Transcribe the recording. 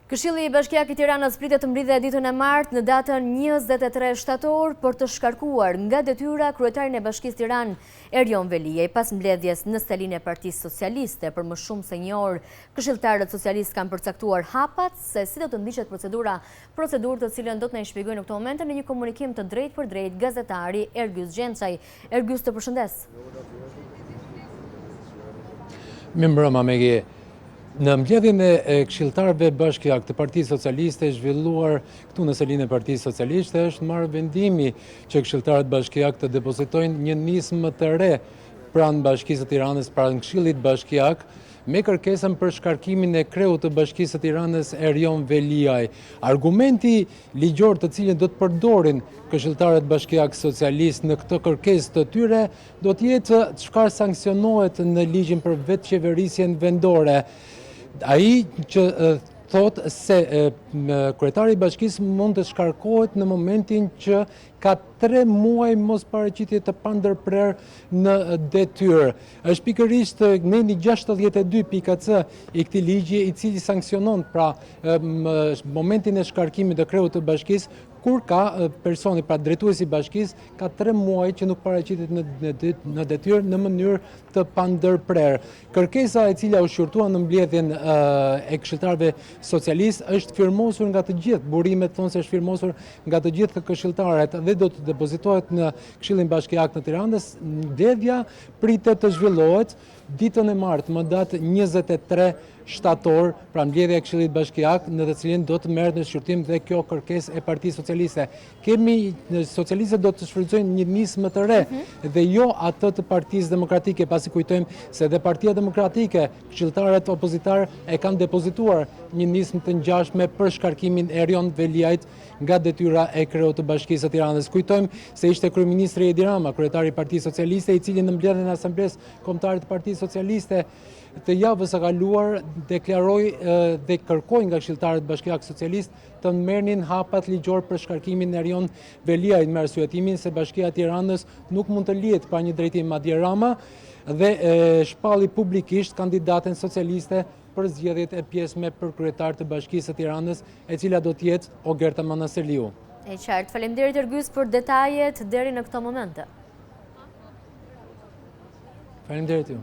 Këshilli i Bashkiak i Tiranës pritet të mblidhe ditën e martë në datën 23 shtator për të shkarkuar nga detyra kryetarin e Bashkisë Tiranë Erjon Veliaj. Pas mbledhjes në stelin e Partisë Socialiste për më shumë se një orë, këshilltarët socialistë kanë përcaktuar hapat se si do të ndiqet procedurë të cilën do të na i shpjegojë në këtë moment në një komunikim të drejtë për drejtë gazetari Ergjus Gjençaj. Ergjus, të përshëndes. Mirëmbrëma Megi. Në mbledhjen e këshilltarëve bashkiak të Partisë Socialiste zhvilluar këtu në selinë e Partisë Socialiste është marrë vendimi që këshilltarët bashkiak të depozitojnë një nismë të re pranë Bashkisë së Tiranës, pranë Këshillit Bashkiak, me kërkesën për shkarkimin e kreut të Bashkisë së Tiranës Erjon Veliaj. Argumenti ligjor të cilin do të përdorin këshilltarët bashkiak socialist në këtë kërkesë të tyre do të jetë çfarë sanksionohet në ligjin për vetëqeverisjen vendore. Ai që thot se kryetari i bashkisë mund të shkarkohet në momentin që ka 3 muaj mos paraqitje të pandërprer në detyrë. Është pikërisht neni 62.c i këtij ligji i cili sanksionon pra momentin e shkarkimit të kreut të bashkisë kur ka personi, pra drejtuesi i bashkisë, ka 3 muaj që nuk paraqitet në detyrë në mënyrë të pandërprer. Kërkesa e cila u shqyrtua në mbledhjen e këshilltarëve socialistë është firmosur nga të gjithë, burimet thonë se është firmosur nga të gjithë këshilltarët dhe do të depozitohet në Këshillin Bashkiak të Tiranës. Mbledhja pritet të zhvillohet ditën e martë, më datë 23 shtator, pra mbledhja e Këshillit Bashkiak, në të cilin do të merret në shqyrtim dhe kjo kërkesë e Partisë Socialiste. Socialistët do të shfrytëzojnë një nismë të re dhe jo atë të Partisë Demokratike, pasi kujtojmë se dhe Partia Demokratike, këshilltarët opozitar e kanë depozituar një nismë të ngjashme për shkarkimin e Erjon Veliajt nga detyra e kreut të Bashkisë së Tiranës. Kujtojmë se ishte kryeministri Edi Rama, kryetari i Partisë Socialiste, i cili në mbledhjen e Asamblesë Kombëtare të Partisë Socialiste të javës së kaluar deklaroi dhe kërkoi nga këshilltarët bashkiak socialist të merrnin hapat ligjor për shkarkimin e Erjon Veliajt me arsyetimin se Bashkia e Tiranës nuk mund të lihet pa një drejtim Edi Rama dhe shpalli publikisht kandidaten socialiste për zgjedhjet e pjesme për kryetar të Bashkisë së Tiranës, e cila do të jetë Ogerta Manaseliu. E qartë, faleminderit Ergjus për detajet deri në këtë moment. Faleminderit ju.